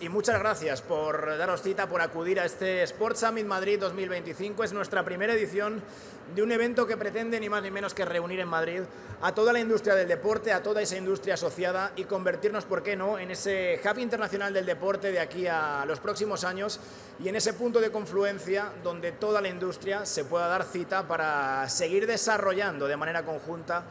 Y muchas gracias por daros cita, por acudir a este Sport Summit Madrid 2025. Es nuestra primera edición de un evento que pretende ni más ni menos que reunir en Madrid a toda la industria del deporte, a toda esa industria asociada y convertirnos, ¿por qué no?, en ese hub internacional del deporte de aquí a los próximos años y en ese punto de confluencia donde toda la industria se pueda dar cita para seguir desarrollando de manera conjunta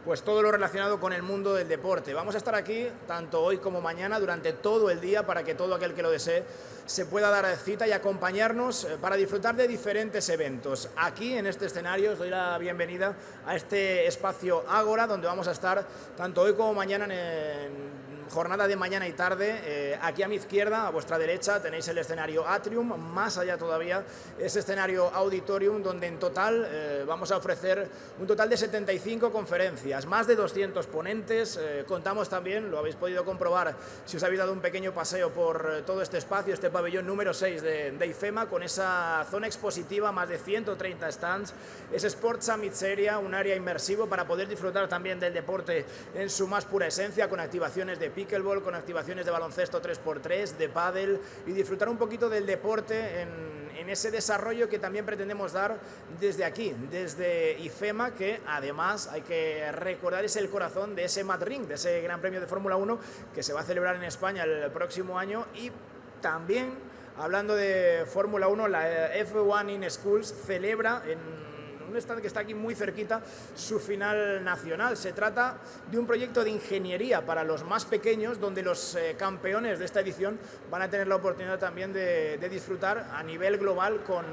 pues todo lo relacionado con el mundo del deporte. Vamos a estar aquí tanto hoy como mañana durante todo el día para que todo aquel que lo desee se pueda dar cita y acompañarnos para disfrutar de diferentes eventos. Aquí en este escenario os doy la bienvenida a este espacio Ágora, donde vamos a estar tanto hoy como mañana en jornada de mañana y tarde. Aquí a mi izquierda, a vuestra derecha, tenéis el escenario Atrium, más allá todavía ese escenario Auditorium, donde en total vamos a ofrecer un total de 75 conferencias, más de 200 ponentes. Contamos también, lo habéis podido comprobar si os habéis dado un pequeño paseo por todo este espacio, este pabellón número 6 de IFEMA, con esa zona expositiva, más de 130 stands, ese Sport Summit Area, un área inmersivo para poder disfrutar también del deporte en su más pura esencia, con activaciones de pickleball, con activaciones de baloncesto 3x3, de pádel, y disfrutar un poquito del deporte en ese desarrollo que también pretendemos dar desde aquí, desde IFEMA, que además hay que recordar es el corazón de ese MadRing, de ese Gran Premio de Fórmula 1 que se va a celebrar en España el próximo año. Y también, hablando de Fórmula 1, la F1 in Schools celebra en un stand que está aquí muy cerquita su final nacional. Se trata de un proyecto de ingeniería para los más pequeños, donde los campeones de esta edición van a tener la oportunidad también de disfrutar a nivel global con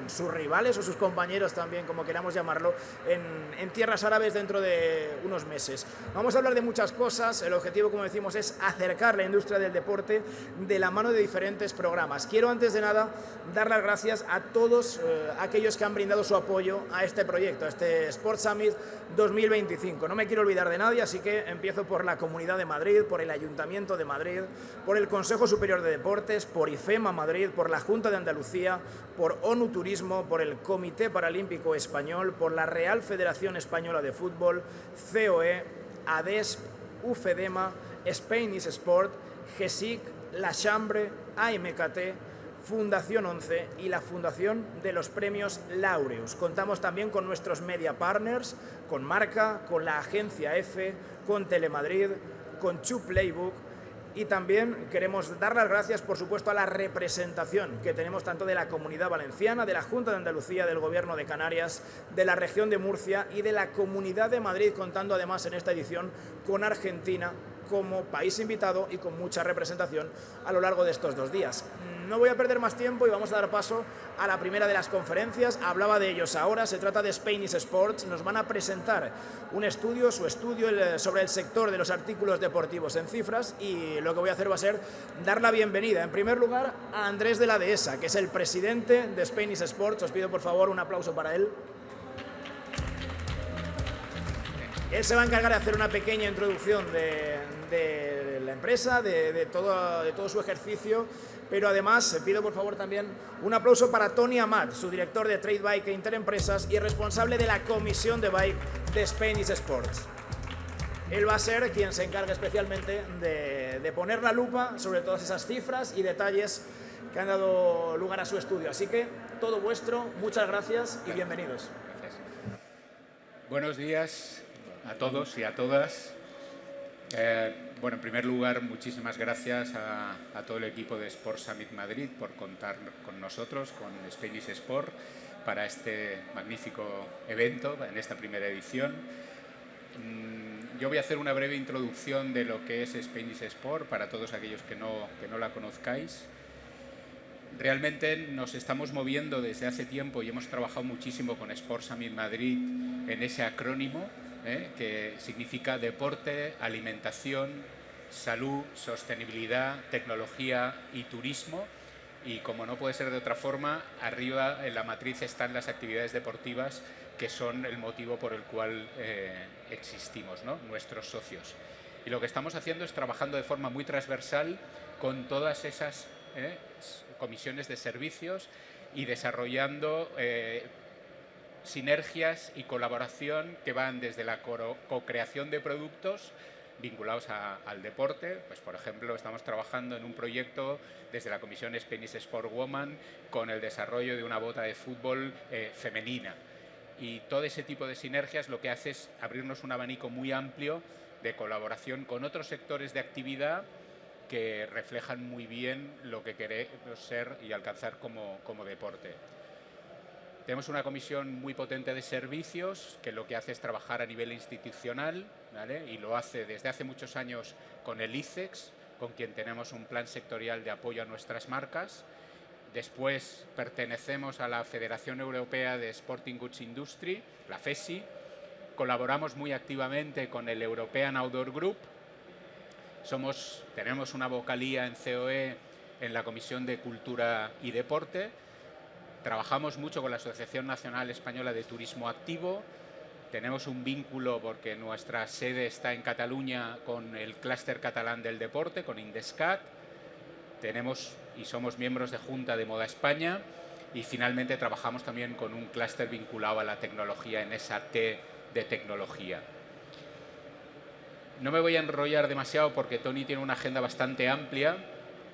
sus rivales o sus compañeros también, como queramos llamarlo, en tierras árabes dentro de unos meses. Vamos a hablar de muchas cosas. El objetivo, como decimos, es acercar la industria del deporte de la mano de diferentes programas. Quiero, antes de nada, dar las gracias a todos aquellos que han brindado su apoyo a este proyecto, a este Sport Summit 2025. No me quiero olvidar de nadie, así que empiezo por la Comunidad de Madrid, por el Ayuntamiento de Madrid, por el Consejo Superior de Deportes, por IFEMA Madrid, por la Junta de Andalucía, por ONU Turismo, por el Comité Paralímpico Español, por la Real Federación Española de Fútbol, COE, ADESP, UFEDEMA, Spain is Sport, GESIC, La Chambre, AMKT, Fundación 11 y la Fundación de los Premios Laureus. Contamos también con nuestros media partners, con Marca, con la Agencia F, con Telemadrid, con Chu Playbook. Y también queremos dar las gracias, por supuesto, a la representación que tenemos tanto de la Comunidad Valenciana, de la Junta de Andalucía, del Gobierno de Canarias, de la Región de Murcia y de la Comunidad de Madrid, contando además en esta edición con Argentina como país invitado y con mucha representación a lo largo de estos 2 días. No voy a perder más tiempo y vamos a dar paso a la primera de las conferencias. Hablaba de ellos ahora, se trata de Spain is Sports. Nos van a presentar un estudio, su estudio sobre el sector de los artículos deportivos en cifras, y lo que voy a hacer va a ser dar la bienvenida, en primer lugar, a Andrés de la Dehesa, que es el presidente de Spain is Sports. Os pido por favor un aplauso para él. Él se va a encargar de hacer una pequeña introducción de la empresa, de todo su ejercicio, pero además pido por favor también un aplauso para Tony Amat, su director de Trade Bike e Interempresas y responsable de la comisión de Bike de Spain is Sports. Él va a ser quien se encargue especialmente de poner la lupa sobre todas esas cifras y detalles que han dado lugar a su estudio. Así que todo vuestro, muchas gracias y bienvenidos. Gracias. Buenos días a todos y a todas. Bueno, en primer lugar, muchísimas gracias a todo el equipo de Sport Summit Madrid por contar con nosotros, con Spain is Sport, para este magnífico evento, en esta primera edición. Yo voy a hacer una breve introducción de lo que es Spain is Sport para todos aquellos que no la conozcáis. Realmente nos estamos moviendo desde hace tiempo y hemos trabajado muchísimo con Sport Summit Madrid en ese acrónimo, que significa deporte, alimentación, salud, sostenibilidad, tecnología y turismo. Y como no puede ser de otra forma, arriba en la matriz están las actividades deportivas, que son el motivo por el cual existimos, ¿no?, nuestros socios. Y lo que estamos haciendo es trabajando de forma muy transversal con todas esas comisiones de servicios y desarrollando sinergias y colaboración que van desde la co-creación de productos vinculados al deporte. Pues, por ejemplo, estamos trabajando en un proyecto desde la Comisión Spanish Sport Woman con el desarrollo de una bota de fútbol femenina. Y todo ese tipo de sinergias lo que hace es abrirnos un abanico muy amplio de colaboración con otros sectores de actividad que reflejan muy bien lo que queremos ser y alcanzar como deporte. Tenemos una comisión muy potente de servicios que lo que hace es trabajar a nivel institucional, ¿vale? Y lo hace desde hace muchos años con el ICEX, con quien tenemos un plan sectorial de apoyo a nuestras marcas. Después pertenecemos a la Federación Europea de Sporting Goods Industry, la FESI. Colaboramos muy activamente con el European Outdoor Group. Tenemos una vocalía en COE en la Comisión de Cultura y Deporte. Trabajamos mucho con la Asociación Nacional Española de Turismo Activo. Tenemos un vínculo porque nuestra sede está en Cataluña con el clúster catalán del deporte, con Indescat. Tenemos y somos miembros de Junta de Moda España. Y finalmente trabajamos también con un clúster vinculado a la tecnología en esa T de tecnología. No me voy a enrollar demasiado porque Tony tiene una agenda bastante amplia,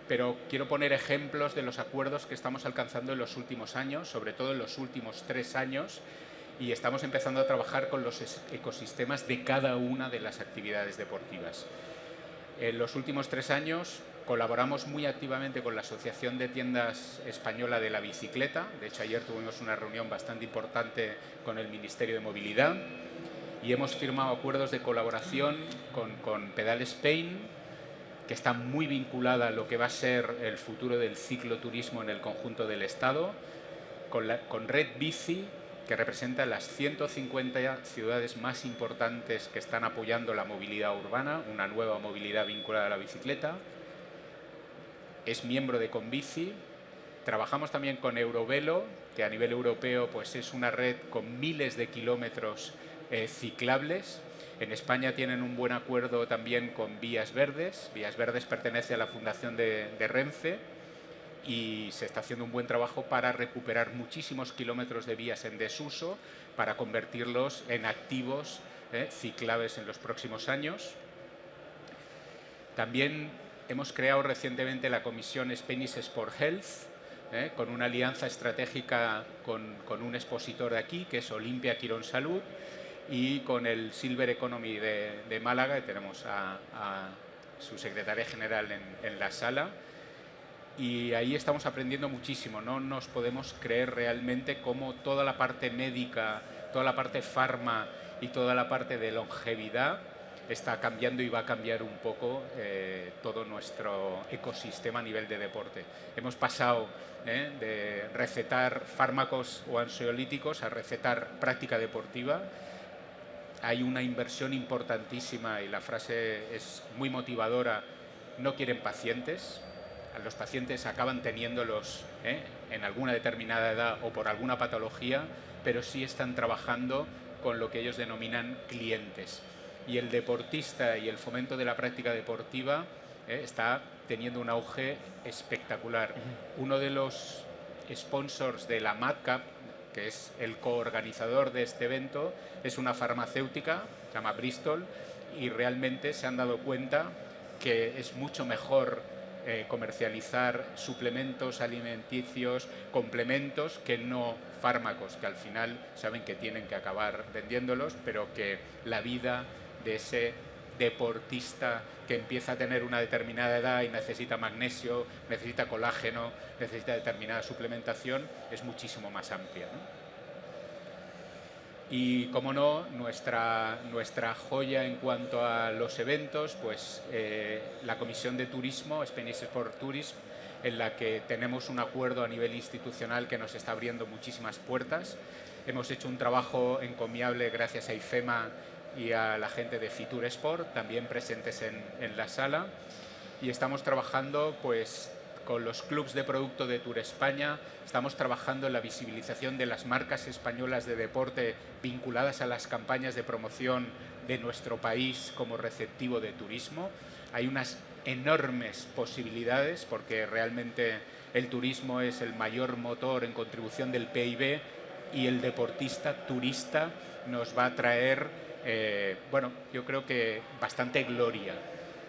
pero quiero poner ejemplos de los acuerdos que estamos alcanzando en los últimos años, sobre todo en los últimos 3 años, y estamos empezando a trabajar con los ecosistemas de cada una de las actividades deportivas. En los últimos 3 años colaboramos muy activamente con la Asociación de Tiendas Española de la Bicicleta. De hecho, ayer tuvimos una reunión bastante importante con el Ministerio de Movilidad y hemos firmado acuerdos de colaboración con Pedal Spain, que está muy vinculada a lo que va a ser el futuro del cicloturismo en el conjunto del Estado, con Red Bici, que representa las 150 ciudades más importantes que están apoyando la movilidad urbana, una nueva movilidad vinculada a la bicicleta. Es miembro de Conbici. Trabajamos también con Eurovelo, que a nivel europeo pues es una red con miles de kilómetros ciclables. En España tienen un buen acuerdo también con Vías Verdes. Vías Verdes pertenece a la fundación de Renfe y se está haciendo un buen trabajo para recuperar muchísimos kilómetros de vías en desuso para convertirlos en activos ciclables en los próximos años. También hemos creado recientemente la Comisión Spanish Sport Health, con una alianza estratégica con un expositor de aquí, que es Olimpia Quirón Salud, y con el Silver Economy de Málaga, que tenemos a su secretaria general en la sala. Y ahí estamos aprendiendo muchísimo. No nos podemos creer realmente cómo toda la parte médica, toda la parte farma y toda la parte de longevidad está cambiando y va a cambiar un poco todo nuestro ecosistema a nivel de deporte. Hemos pasado de recetar fármacos o ansiolíticos a recetar práctica deportiva. Hay una inversión importantísima y la frase es muy motivadora. No quieren pacientes. Los pacientes acaban teniéndolos en alguna determinada edad o por alguna patología, pero sí están trabajando con lo que ellos denominan clientes. Y el deportista y el fomento de la práctica deportiva está teniendo un auge espectacular. Uno de los sponsors de la MadCap, que es el coorganizador de este evento, es una farmacéutica, se llama Bristol, y realmente se han dado cuenta que es mucho mejor comercializar suplementos alimenticios, complementos, que no fármacos, que al final saben que tienen que acabar vendiéndolos, pero que la vida de ese deportista que empieza a tener una determinada edad y necesita magnesio, necesita colágeno, necesita determinada suplementación, es muchísimo más amplia, ¿no? Y, como no, nuestra joya en cuanto a los eventos, pues la Comisión de Turismo, Spanish Sport Tourism, en la que tenemos un acuerdo a nivel institucional que nos está abriendo muchísimas puertas. Hemos hecho un trabajo encomiable gracias a IFEMA y a la gente de Fitur Sport, también presentes en la sala. Y estamos trabajando pues con los clubs de producto de Tour España, estamos trabajando en la visibilización de las marcas españolas de deporte vinculadas a las campañas de promoción de nuestro país como receptivo de turismo. Hay unas enormes posibilidades porque realmente el turismo es el mayor motor en contribución del PIB y el deportista turista nos va a traer bueno, yo creo que bastante gloria.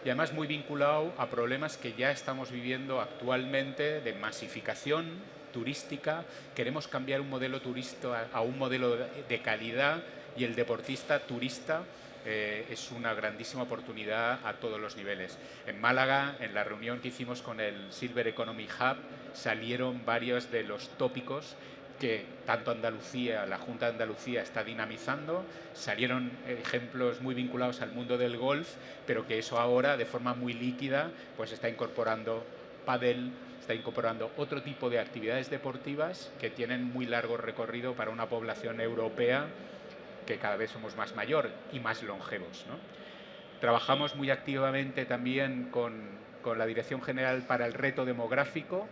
Y además muy vinculado a problemas que ya estamos viviendo actualmente de masificación turística. Queremos cambiar un modelo turista a un modelo de calidad, y el deportista turista es una grandísima oportunidad a todos los niveles. En Málaga, en la reunión que hicimos con el Silver Economy Hub, salieron varios de los tópicos que tanto Andalucía, la Junta de Andalucía está dinamizando. Salieron ejemplos muy vinculados al mundo del golf, pero que eso ahora de forma muy líquida pues está incorporando pádel, está incorporando otro tipo de actividades deportivas que tienen muy largo recorrido para una población europea que cada vez somos más mayor y más longevos, ¿no? Trabajamos muy activamente también con la Dirección General para el Reto Demográfico.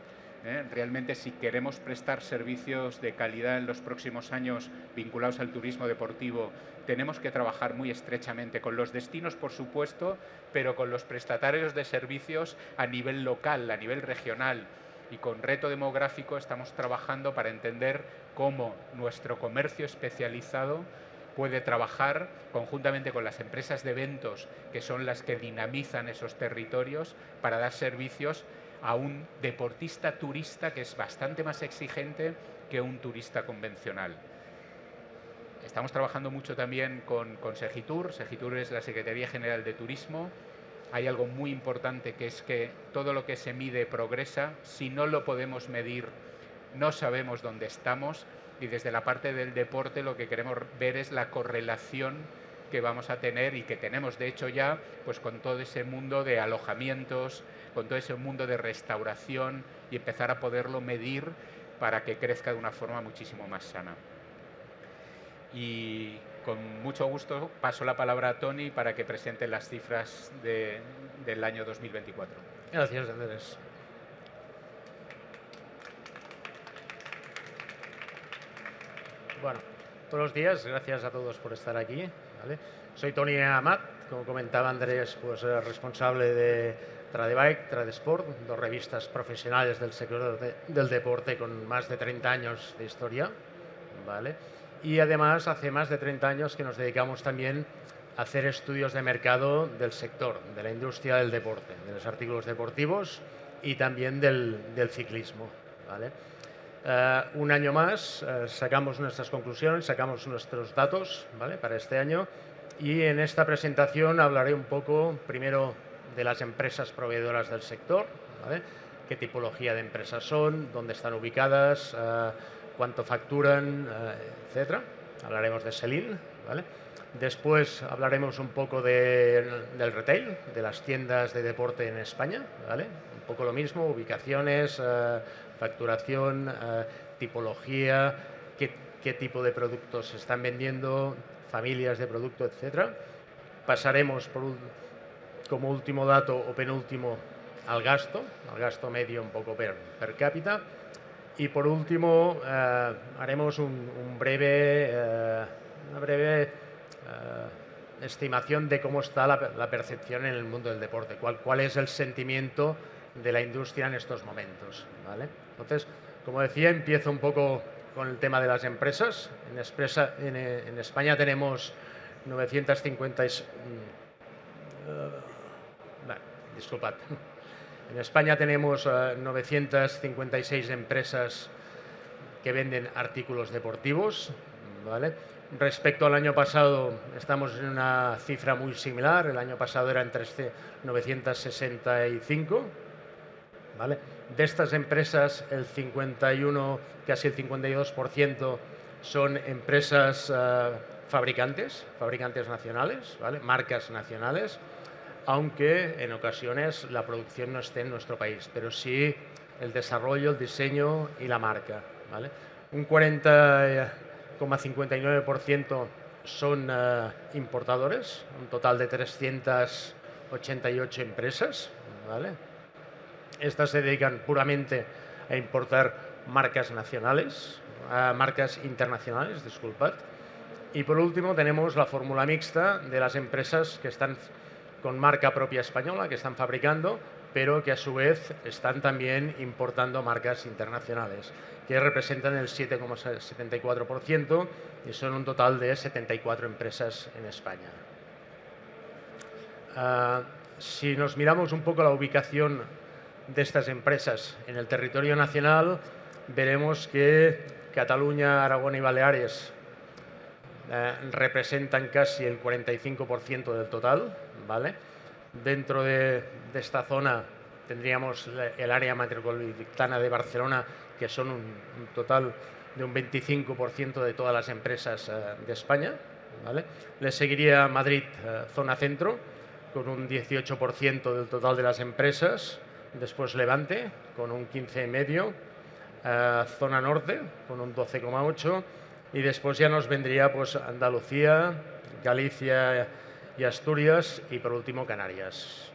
Realmente, si queremos prestar servicios de calidad en los próximos años vinculados al turismo deportivo, tenemos que trabajar muy estrechamente con los destinos, por supuesto, pero con los prestatarios de servicios a nivel local, a nivel regional. Y con Reto Demográfico estamos trabajando para entender cómo nuestro comercio especializado puede trabajar conjuntamente con las empresas de eventos, que son las que dinamizan esos territorios, para dar servicios a un deportista turista que es bastante más exigente que un turista convencional. Estamos trabajando mucho también con Segitur. Segitur es la Secretaría General de Turismo. Hay algo muy importante, que es que todo lo que se mide progresa. Si no lo podemos medir, no sabemos dónde estamos, y desde la parte del deporte lo que queremos ver es la correlación que vamos a tener, y que tenemos de hecho ya, pues con todo ese mundo de alojamientos, con todo ese mundo de restauración, y empezar a poderlo medir para que crezca de una forma muchísimo más sana. Y con mucho gusto paso la palabra a Toni para que presente las cifras del año 2024. Gracias, Andrés. Bueno, buenos días, gracias a todos por estar aquí. ¿Vale? Soy Toni Amat, como comentaba Andrés, pues responsable de Tradebike, Tradesport, dos revistas profesionales del sector del deporte con más de 30 años de historia. ¿Vale? Y además hace más de 30 años que nos dedicamos también a hacer estudios de mercado del sector, de la industria del deporte, de los artículos deportivos y también del ciclismo. ¿Vale? Un año más sacamos nuestras conclusiones, sacamos nuestros datos, ¿vale?, para este año, y en esta presentación hablaré un poco primero de las empresas proveedoras del sector, ¿vale?, qué tipología de empresas son, dónde están ubicadas, cuánto facturan, etcétera. Hablaremos de Selin, ¿vale? Después hablaremos un poco del retail, de las tiendas de deporte en España, ¿vale? Un poco lo mismo, ubicaciones, facturación, tipología, qué tipo de productos se están vendiendo, familias de producto, etcétera. Pasaremos como último dato o penúltimo al gasto medio un poco per cápita. Y por último haremos una breve estimación de cómo está la percepción en el mundo del deporte, cuál es el sentimiento de la industria en estos momentos, ¿vale? Entonces, como decía, empiezo un poco con el tema de las empresas. En España tenemos 956... disculpad. En España tenemos 956 empresas que venden artículos deportivos, ¿vale? Respecto al año pasado, estamos en una cifra muy similar. El año pasado eran 965. ¿Vale? De estas empresas, el 51, casi el 52% son empresas fabricantes nacionales, ¿vale?, marcas nacionales, aunque en ocasiones la producción no esté en nuestro país, pero sí el desarrollo, el diseño y la marca, ¿vale? Un 40,59% son importadores, un total de 388 empresas, ¿vale? Estas se dedican puramente a importar marcas nacionales, marcas internacionales, disculpad. Y por último tenemos la fórmula mixta de las empresas que están con marca propia española, que están fabricando, pero que a su vez están también importando marcas internacionales, que representan el 7,74% y son un total de 74 empresas en España. Si nos miramos un poco la ubicación de estas empresas en el territorio nacional, veremos que Cataluña, Aragón y Baleares representan casi el 45% del total, ¿vale? Dentro de esta zona tendríamos el área metropolitana de Barcelona, que son un total de un 25% de todas las empresas de España, ¿vale? Le seguiría Madrid, zona centro, con un 18% del total de las empresas. Después Levante, con un 15,5%. Zona norte, con un 12,8%. Y después ya nos vendría pues, Andalucía, Galicia y Asturias y por último Canarias.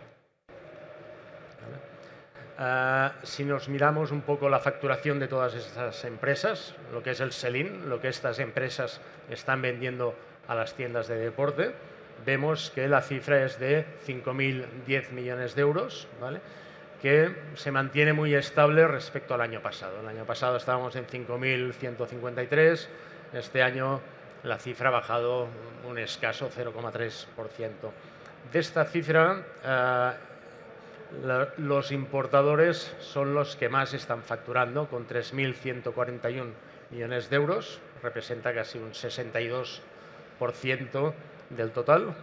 Si nos miramos un poco la facturación de todas estas empresas, lo que es el sell-in, lo que estas empresas están vendiendo a las tiendas de deporte, vemos que la cifra es de 5.010 millones de euros, ¿vale? Que se mantiene muy estable respecto al año pasado. El año pasado estábamos en 5.153, este año la cifra ha bajado un escaso 0,3%. De esta cifra, los importadores son los que más están facturando, con 3.141 millones de euros, representa casi un 62% del total.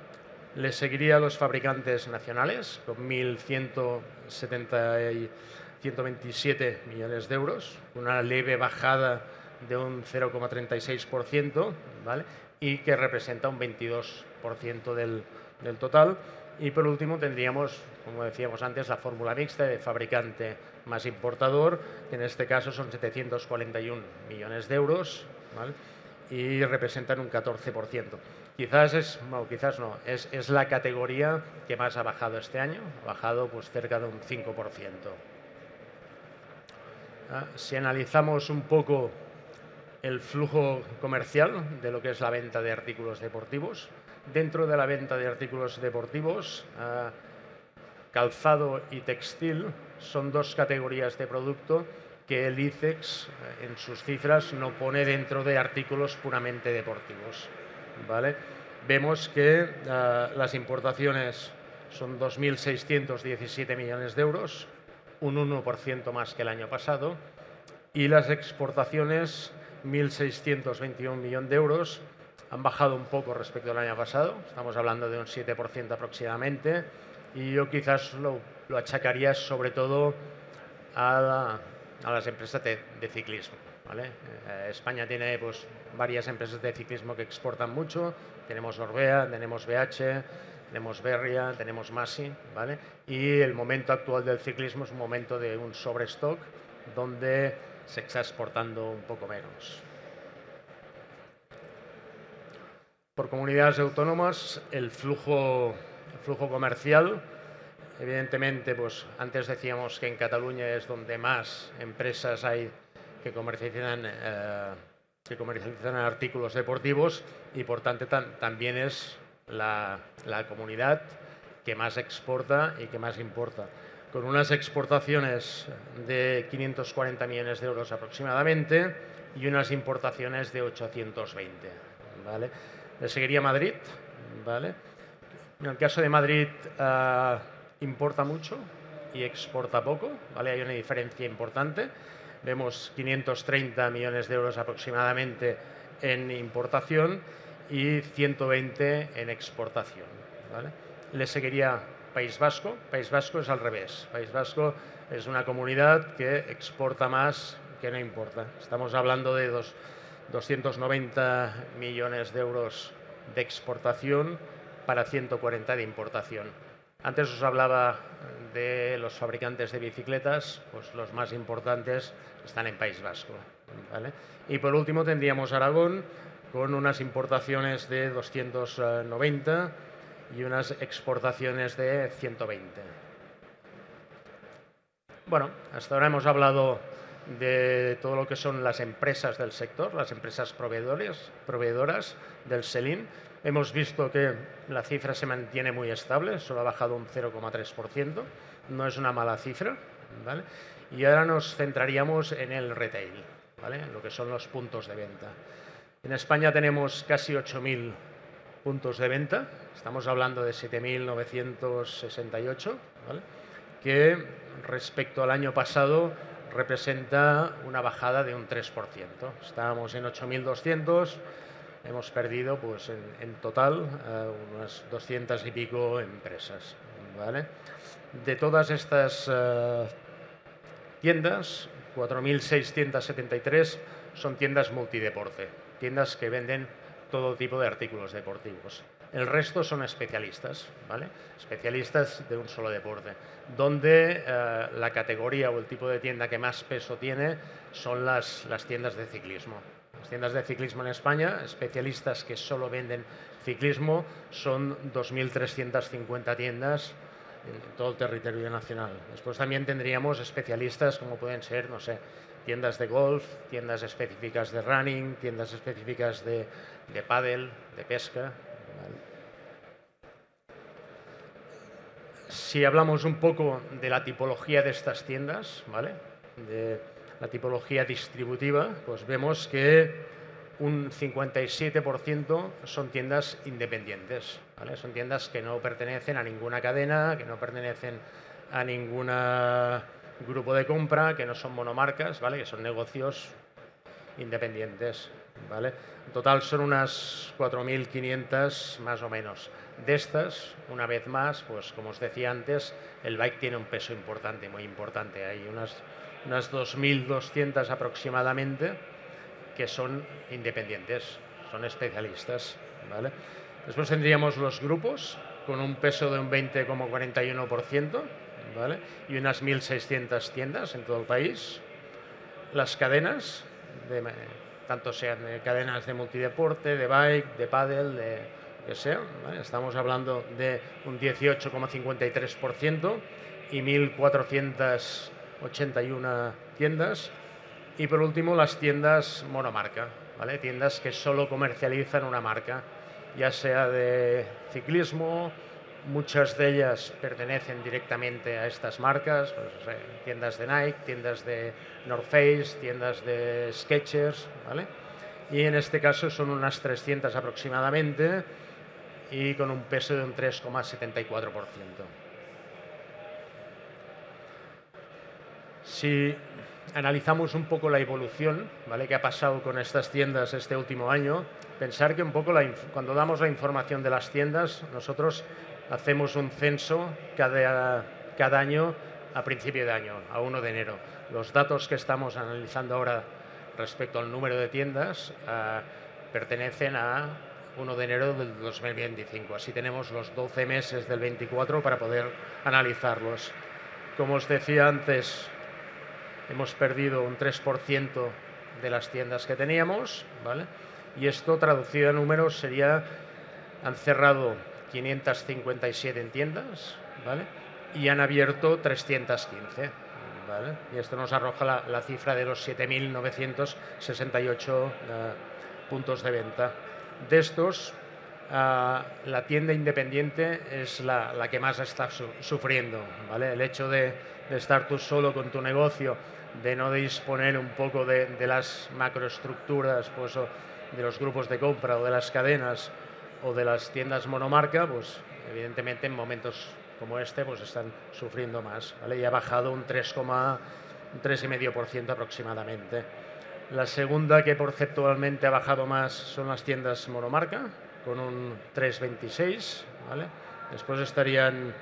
Le seguiría a los fabricantes nacionales, con 1.127 millones de euros, una leve bajada de un 0,36%, ¿vale? Y que representa un 22% del total. Y por último tendríamos, como decíamos antes, la fórmula mixta de fabricante más importador, que en este caso son 741 millones de euros, ¿vale? Y representan un 14%. Quizás es la categoría que más ha bajado este año, ha bajado pues cerca de un 5%. Si analizamos un poco el flujo comercial de lo que es la venta de artículos deportivos, dentro de la venta de artículos deportivos, calzado y textil son dos categorías de producto que el ICEX en sus cifras no pone dentro de artículos puramente deportivos, ¿vale? Vemos que las importaciones son 2.617 millones de euros, un 1% más que el año pasado, y las exportaciones, 1.621 millones de euros, han bajado un poco respecto al año pasado, estamos hablando de un 7% aproximadamente, y yo quizás lo achacaría sobre todo a las empresas de ciclismo, ¿vale? España tiene pues, varias empresas de ciclismo que exportan mucho, tenemos Orbea, tenemos BH, tenemos Berria, tenemos Masi, ¿vale? Y el momento actual del ciclismo es un momento de un sobrestock donde se está exportando un poco menos. Por comunidades autónomas, el flujo comercial, evidentemente, pues antes decíamos que en Cataluña es donde más empresas hay que comercializan artículos deportivos y, por tanto, también es la comunidad que más exporta y que más importa, con unas exportaciones de 540 millones de euros aproximadamente y unas importaciones de 820, ¿vale? Le seguiría Madrid, ¿vale? En el caso de Madrid importa mucho y exporta poco, ¿vale? Hay una diferencia importante. Vemos 530 millones de euros aproximadamente en importación y 120 en exportación, ¿vale? Le seguiría País Vasco. País Vasco es al revés. País Vasco es una comunidad que exporta más que no importa. Estamos hablando de 290 millones de euros de exportación para 140 de importación. Antes os hablaba de los fabricantes de bicicletas, pues los más importantes están en País Vasco, ¿vale? Y por último tendríamos Aragón, con unas importaciones de 290 y unas exportaciones de 120. Bueno, hasta ahora hemos hablado de todo lo que son las empresas del sector, las empresas proveedoras del sell-in. Hemos visto que la cifra se mantiene muy estable, solo ha bajado un 0,3%. no es una mala cifra, ¿vale? Y ahora nos centraríamos en el retail, ¿vale? Lo que son los puntos de venta. En España tenemos casi 8.000 puntos de venta, estamos hablando de 7.968, ¿vale? Que respecto al año pasado representa una bajada de un 3%. Estábamos en 8.200, hemos perdido pues, en total unas 200 y pico empresas, ¿vale? De todas estas tiendas, 4.673 son tiendas multideporte, tiendas que venden todo tipo de artículos deportivos. El resto son especialistas, ¿vale? Especialistas de un solo deporte, donde la categoría o el tipo de tienda que más peso tiene son las tiendas de ciclismo. Las tiendas de ciclismo en España, especialistas que solo venden ciclismo, son 2.350 tiendas en todo el territorio nacional. Después también tendríamos especialistas como pueden ser, no sé, tiendas de golf, tiendas específicas de running, tiendas específicas de pádel, de pesca. ¿Vale? Si hablamos un poco de la tipología de estas tiendas, ¿vale? De la tipología distributiva, pues vemos que un 57% son tiendas independientes, ¿vale? Son tiendas que no pertenecen a ninguna cadena, que no pertenecen a ningún grupo de compra, que no son monomarcas, ¿vale? Que son negocios independientes, ¿vale? En total son unas 4.500 más o menos. De estas, una vez más, pues como os decía antes, el bike tiene un peso importante, muy importante. Hay unas 2.200 aproximadamente que son independientes, son especialistas, ¿vale? Después tendríamos los grupos con un peso de un 20,41%, ¿vale? Y unas 1.600 tiendas en todo el país. Las cadenas, tanto sean cadenas de multideporte, de bike, de pádel, de que sea, ¿vale? Estamos hablando de un 18,53% y 1.481 tiendas. Y por último, las tiendas monomarca, ¿vale? Tiendas que solo comercializan una marca, ya sea de ciclismo, muchas de ellas pertenecen directamente a estas marcas, pues, tiendas de Nike, tiendas de North Face, tiendas de Skechers, ¿vale? Y en este caso son unas 300 aproximadamente y con un peso de un 3,74%. Si analizamos un poco la evolución, ¿vale? Que ha pasado con estas tiendas este último año, pensar que un poco cuando damos la información de las tiendas, nosotros hacemos un censo cada año a principio de año, a 1 de enero. Los datos que estamos analizando ahora respecto al número de tiendas pertenecen a 1 de enero del 2025. Así tenemos los 12 meses del 24 para poder analizarlos. Como os decía antes, hemos perdido un 3% de las tiendas que teníamos, ¿vale? Y esto traducido a números sería, han cerrado 557 en tiendas, ¿vale? Y han abierto 315, ¿vale? Y esto nos arroja la cifra de los 7.968 puntos de venta. De estos, la tienda independiente es la que más está sufriendo, ¿vale? El hecho de estar tú solo con tu negocio, de no disponer un poco de las macroestructuras, pues, o de los grupos de compra o de las cadenas o de las tiendas monomarca, pues evidentemente en momentos como este pues están sufriendo más, ¿vale? Y ha bajado un 3,5% aproximadamente. La segunda que porcentualmente ha bajado más son las tiendas monomarca, con un 3,26, ¿vale? Después estarían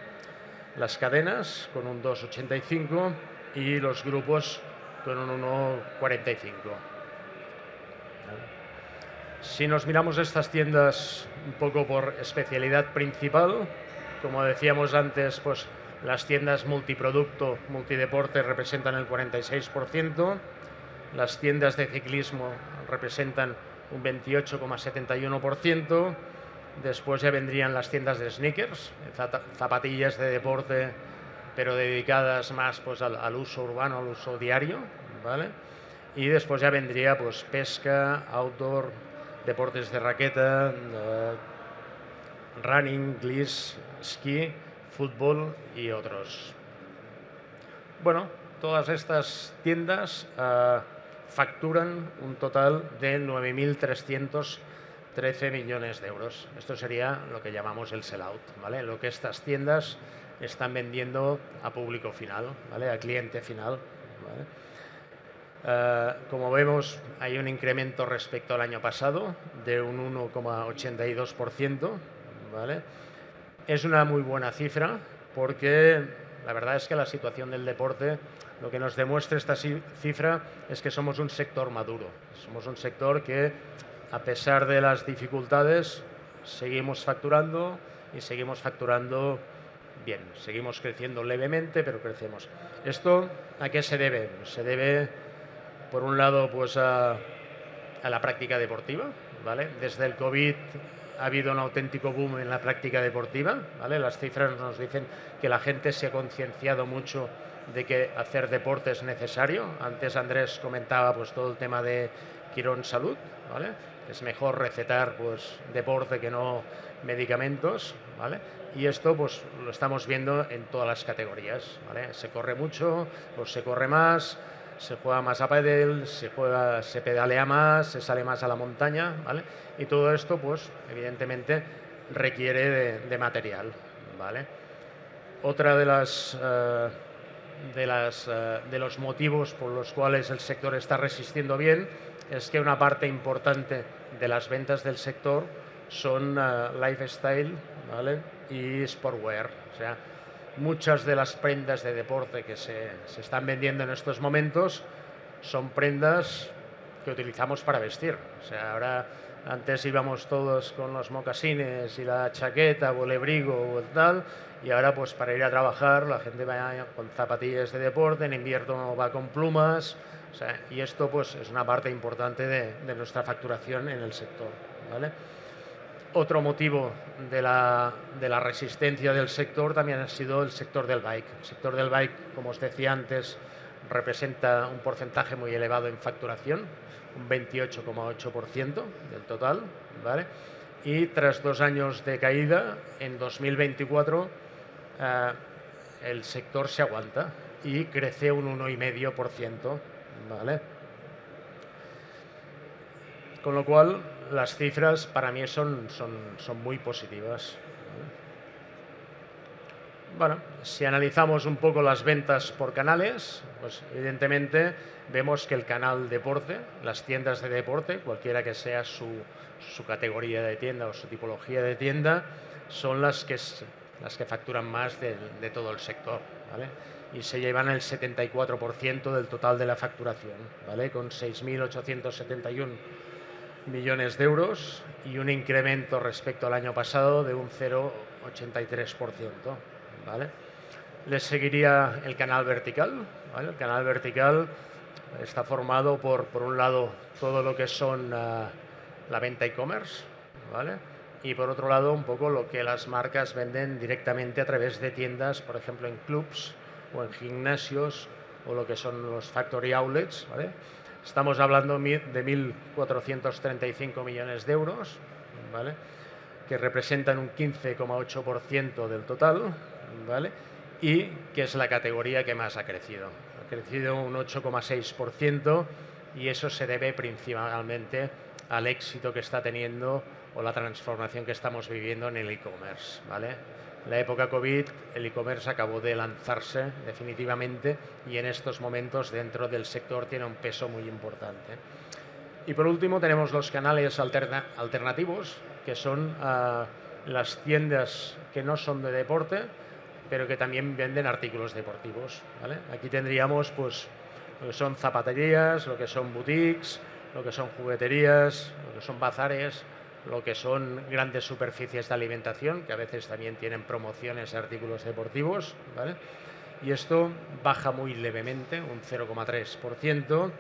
las cadenas con un 2,85 y los grupos con un 1,45. Si nos miramos estas tiendas un poco por especialidad principal, como decíamos antes, pues las tiendas multiproducto, multideporte representan el 46%, las tiendas de ciclismo representan un 28,71%, después ya vendrían las tiendas de sneakers, zapatillas de deporte, pero dedicadas más pues, al uso urbano, al uso diario, ¿vale? Y después ya vendría pues, pesca, outdoor, deportes de raqueta, running, gliss, esquí, fútbol y otros. Bueno, todas estas tiendas facturan un total de 9.313 millones de euros. Esto sería lo que llamamos el sell-out, ¿vale? Lo que estas tiendas están vendiendo a público final, ¿vale? A cliente final, ¿vale? Como vemos, hay un incremento respecto al año pasado de un 1,82%, ¿vale? Es una muy buena cifra porque la verdad es que la situación del deporte, lo que nos demuestra esta cifra es que somos un sector maduro. Somos un sector que, a pesar de las dificultades, seguimos facturando y seguimos facturando bien. Seguimos creciendo levemente, pero crecemos. ¿Esto a qué se debe? Se debe, por un lado, pues a la práctica deportiva, ¿vale? Desde el COVID ha habido un auténtico boom en la práctica deportiva, ¿vale? Las cifras nos dicen que la gente se ha concienciado mucho de que hacer deporte es necesario. Antes Andrés comentaba pues todo el tema de Quirón Salud, ¿vale? Es mejor recetar pues deporte que no medicamentos, ¿vale? Y esto pues lo estamos viendo en todas las categorías, ¿vale? Se corre mucho, pues se corre más, se juega más a pádel, se pedalea más, se sale más a la montaña, ¿vale? Y todo esto, pues, evidentemente, requiere de material, ¿vale? Otra de los motivos por los cuales el sector está resistiendo bien es que una parte importante de las ventas del sector son lifestyle, ¿vale? Y sportwear, o sea, muchas de las prendas de deporte que se están vendiendo en estos momentos son prendas que utilizamos para vestir. O sea, ahora antes íbamos todos con los mocasines y la chaqueta o el abrigo o el tal, y ahora pues para ir a trabajar la gente va con zapatillas de deporte, en invierno va con plumas, o sea, y esto pues es una parte importante de nuestra facturación en el sector, ¿vale? Otro motivo de la resistencia del sector también ha sido el sector del bike. El sector del bike, como os decía antes, representa un porcentaje muy elevado en facturación, un 28,8% del total, ¿vale? Y tras 2 años de caída, en 2024 el sector se aguanta y crece un 1,5%, ¿vale? Con lo cual, las cifras para mí son muy positivas. Bueno, si analizamos un poco las ventas por canales, pues evidentemente vemos que el canal deporte, las tiendas de deporte, cualquiera que sea su categoría de tienda o su tipología de tienda, son las que facturan más de todo el sector, ¿vale? Y se llevan el 74% del total de la facturación, ¿vale? Con 6.871 millones de euros y un incremento respecto al año pasado de un 0,83%, ¿vale? Les seguiría el canal vertical, ¿vale? El canal vertical está formado por un lado, todo lo que son la venta e-commerce, ¿vale? Y por otro lado, un poco lo que las marcas venden directamente a través de tiendas, por ejemplo, en clubs o en gimnasios o lo que son los factory outlets, ¿vale? Estamos hablando de 1.435 millones de euros, ¿vale? Que representan un 15,8% del total, ¿vale? Y que es la categoría que más ha crecido. Ha crecido un 8,6% y eso se debe principalmente al éxito que está teniendo o la transformación que estamos viviendo en el e-commerce, ¿vale? En la época COVID, el e-commerce acabó de lanzarse definitivamente y en estos momentos dentro del sector tiene un peso muy importante. Y por último tenemos los canales alternativos, que son las tiendas que no son de deporte, pero que también venden artículos deportivos, ¿vale? Aquí tendríamos pues lo que son zapaterías, lo que son boutiques, lo que son jugueterías, lo que son bazares, lo que son grandes superficies de alimentación, que a veces también tienen promociones de artículos deportivos, ¿vale? Y esto baja muy levemente, un 0,3%,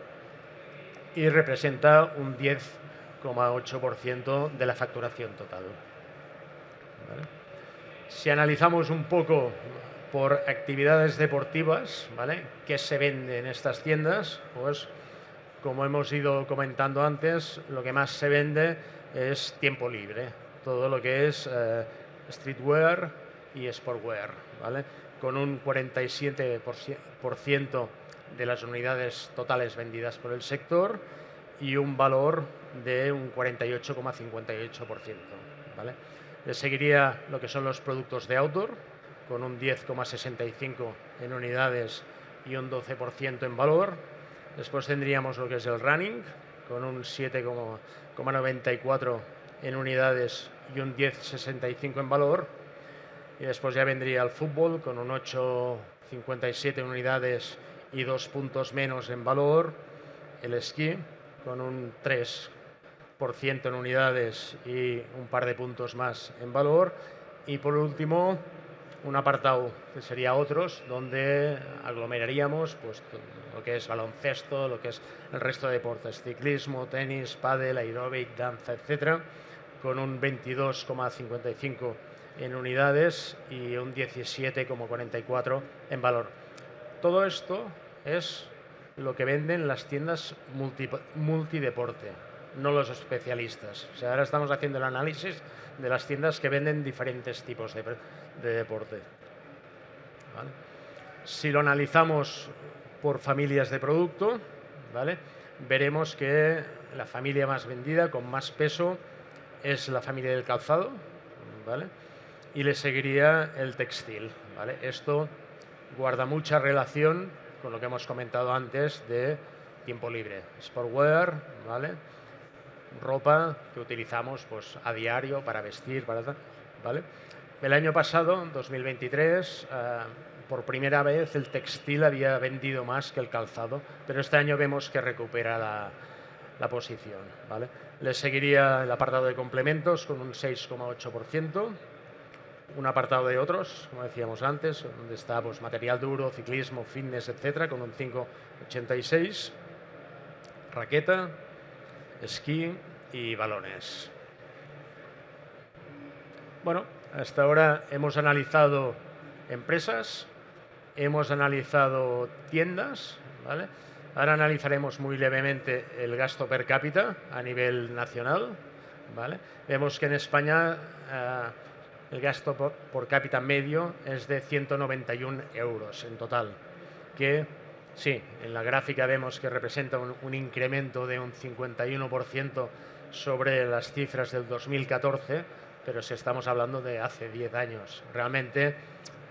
y representa un 10,8% de la facturación total, ¿vale? Si analizamos un poco por actividades deportivas, ¿vale?, ¿qué se vende en estas tiendas? Pues, como hemos ido comentando antes, lo que más se vende es tiempo libre, todo lo que es streetwear y sportwear, ¿vale? con un 47% de las unidades totales vendidas por el sector y un valor de un 48,58%. ¿Vale? Le seguiría lo que son los productos de outdoor, con un 10,65% en unidades y un 12% en valor. Después tendríamos lo que es el running, con un 7,94% en unidades y un 10,65% en valor. Y después ya vendría el fútbol, con un 8,57% en unidades y 2 puntos menos en valor. El esquí, con un 3% en unidades y un par de puntos más en valor. Y por último, un apartado que sería otros, donde aglomeraríamos pues, lo que es baloncesto, lo que es el resto de deportes, ciclismo, tenis, pádel, aeróbic, danza, etcétera, con un 22,55% en unidades y un 17,44% en valor. Todo esto es lo que venden las tiendas multideporte, no los especialistas. O sea, ahora estamos haciendo el análisis de las tiendas que venden diferentes tipos de deporte. ¿Vale? Si lo analizamos por familias de producto, ¿vale? Veremos que la familia más vendida, con más peso, es la familia del calzado, ¿vale? Y le seguiría el textil, ¿vale? Esto guarda mucha relación con lo que hemos comentado antes de tiempo libre, sportwear, ¿vale? Ropa que utilizamos pues, a diario para vestir, ¿vale? El año pasado, 2023, por primera vez el textil había vendido más que el calzado, pero este año vemos que recupera la posición, ¿vale? Le seguiría el apartado de complementos con un 6,8%, un apartado de otros, como decíamos antes, donde está pues, material duro, ciclismo, fitness, etcétera, con un 5,86%, raqueta, esquí y balones. Bueno, hasta ahora hemos analizado empresas, hemos analizado tiendas, ¿vale? Ahora analizaremos muy levemente el gasto per cápita a nivel nacional, ¿vale? Vemos que en España el gasto por cápita medio es de 191 euros en total, que sí, en la gráfica vemos que representa un incremento de un 51% sobre las cifras del 2014, pero si estamos hablando de hace 10 años. Realmente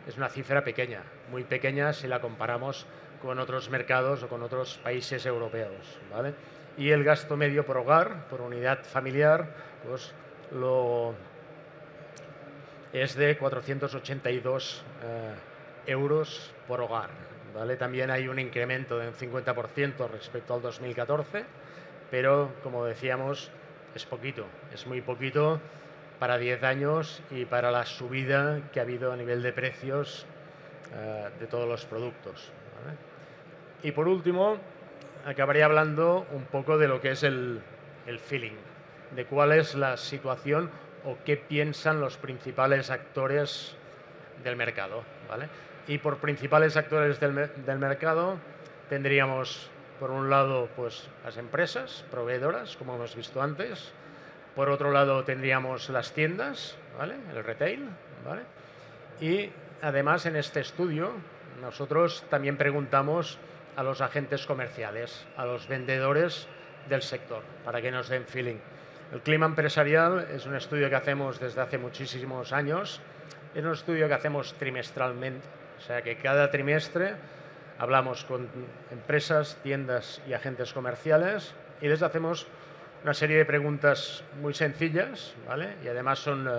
es una cifra pequeña, muy pequeña si la comparamos con otros mercados o con otros países europeos, ¿vale? Y el gasto medio por hogar, por unidad familiar, pues es de 482 euros por hogar, ¿vale? También hay un incremento de un 50% respecto al 2014, pero como decíamos, es poquito, es muy poquito para 10 años y para la subida que ha habido a nivel de precios de todos los productos, ¿vale? Y por último, acabaría hablando un poco de lo que es el feeling, de cuál es la situación o qué piensan los principales actores del mercado, ¿vale? Y por principales actores del mercado tendríamos, por un lado, pues, las empresas proveedoras, como hemos visto antes. Por otro lado, tendríamos las tiendas, ¿vale? El retail, ¿vale? Y además, en este estudio, nosotros también preguntamos a los agentes comerciales, a los vendedores del sector, para que nos den feeling. El clima empresarial es un estudio que hacemos desde hace muchísimos años. Es un estudio que hacemos trimestralmente, o sea que cada trimestre hablamos con empresas, tiendas y agentes comerciales y les hacemos una serie de preguntas muy sencillas, ¿vale? Y además son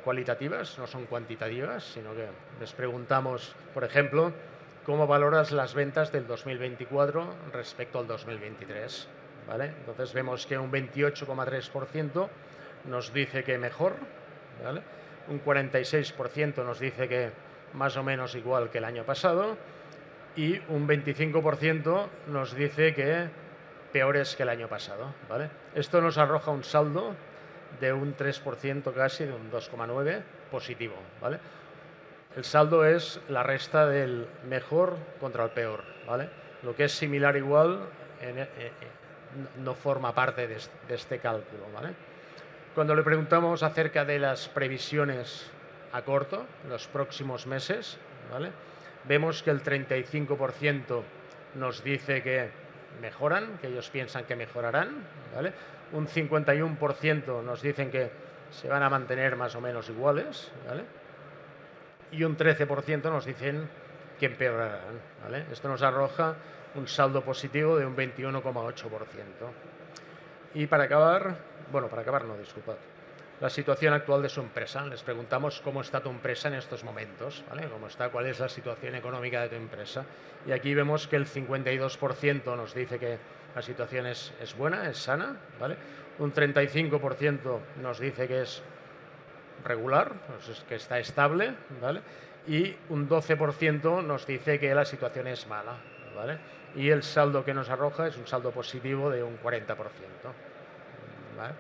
cualitativas, no son cuantitativas, sino que les preguntamos, por ejemplo, ¿cómo valoras las ventas del 2024 respecto al 2023? ¿Vale? Entonces vemos que un 28,3% nos dice que mejor, ¿vale? Un 46% nos dice que más o menos igual que el año pasado y un 25% nos dice que peores que el año pasado, ¿vale? Esto nos arroja un saldo de un 3% casi, de un 2,9% positivo, ¿vale? El saldo es la resta del mejor contra el peor, ¿vale? Lo que es similar igual no forma parte de este cálculo, ¿vale? Cuando le preguntamos acerca de las previsiones a corto, los próximos meses, ¿vale? Vemos que el 35% nos dice que mejoran, que ellos piensan que mejorarán, ¿vale? Un 51% nos dicen que se van a mantener más o menos iguales, ¿vale? Y un 13% nos dicen que empeorarán, ¿vale? Esto nos arroja un saldo positivo de un 21,8%. Y para acabar no, disculpad, la situación actual de su empresa. Les preguntamos cómo está tu empresa en estos momentos, ¿vale? ¿Cuál es la situación económica de tu empresa? Y aquí vemos que el 52% nos dice que la situación es buena, es sana, ¿vale? Un 35% nos dice que es regular, pues que está estable, ¿vale? Y un 12% nos dice que la situación es mala, ¿vale? Y el saldo que nos arroja es un saldo positivo de un 40%, ¿vale?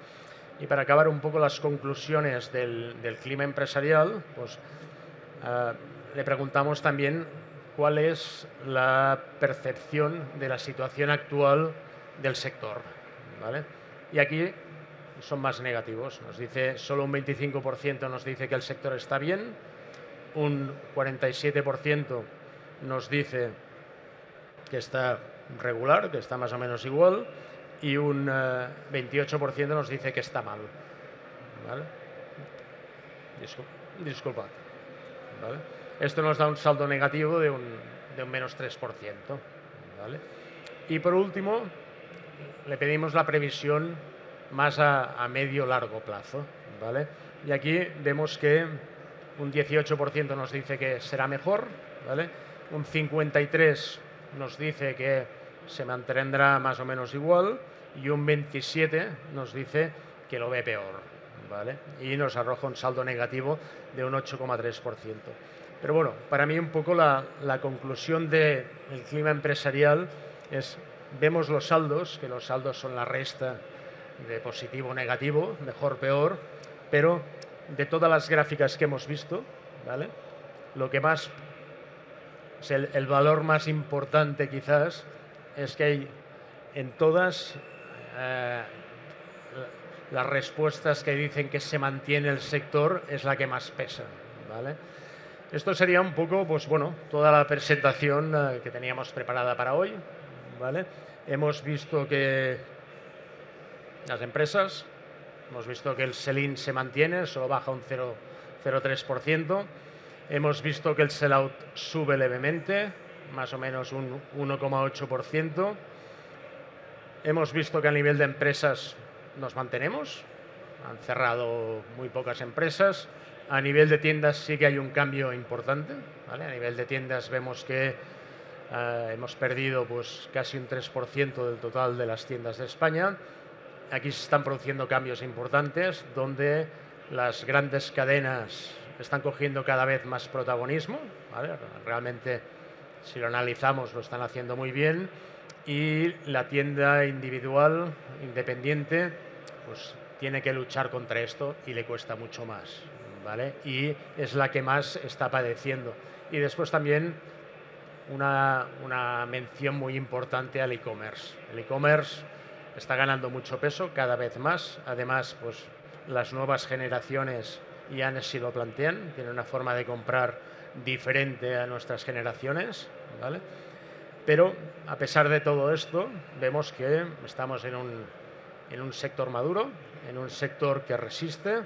Y para acabar un poco las conclusiones del clima empresarial, pues le preguntamos también cuál es la percepción de la situación actual del sector, ¿vale? Y aquí son más negativos. Nos dice, solo un 25% nos dice que el sector está bien, un 47% nos dice que está regular, que está más o menos igual, y un 28% nos dice que está mal, ¿vale? Disculpad, ¿vale? Esto nos da un saldo negativo de un menos 3%, ¿vale? Y por último, le pedimos la previsión más a medio largo plazo, ¿vale? Y aquí vemos que un 18% nos dice que será mejor, ¿vale? Un 53% nos dice que se mantendrá más o menos igual y un 27% nos dice que lo ve peor, ¿vale? Y nos arroja un saldo negativo de un 8,3%. Pero bueno, para mí un poco la conclusión del clima empresarial es, vemos los saldos, que los saldos son la resta de positivo o negativo, mejor, peor, pero de todas las gráficas que hemos visto, ¿vale? Lo que más, el valor más importante quizás es que hay en todas las respuestas que dicen que se mantiene el sector es la que más pesa, ¿vale? Esto sería un poco, pues bueno, toda la presentación que teníamos preparada para hoy, ¿vale? Hemos visto que las empresas, hemos visto que el sell-in se mantiene, solo baja un 0,03%. Hemos visto que el sell-out sube levemente, más o menos un 1,8%. Hemos visto que a nivel de empresas nos mantenemos, han cerrado muy pocas empresas. A nivel de tiendas sí que hay un cambio importante, ¿vale? A nivel de tiendas vemos que hemos perdido pues, casi un 3% del total de las tiendas de España. Aquí se están produciendo cambios importantes donde las grandes cadenas están cogiendo cada vez más protagonismo, ¿vale? Realmente, si lo analizamos, lo están haciendo muy bien, y la tienda individual, independiente, pues tiene que luchar contra esto y le cuesta mucho más, ¿vale? Y es la que más está padeciendo. Y después también una mención muy importante al e-commerce. El e-commerce está ganando mucho peso, cada vez más. Además, pues las nuevas generaciones ya se lo plantean, tienen una forma de comprar diferente a nuestras generaciones, ¿vale? Pero a pesar de todo esto, vemos que estamos en un sector maduro, en un sector que resiste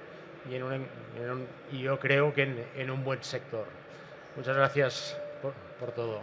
y yo creo que en un buen sector. Muchas gracias por todo.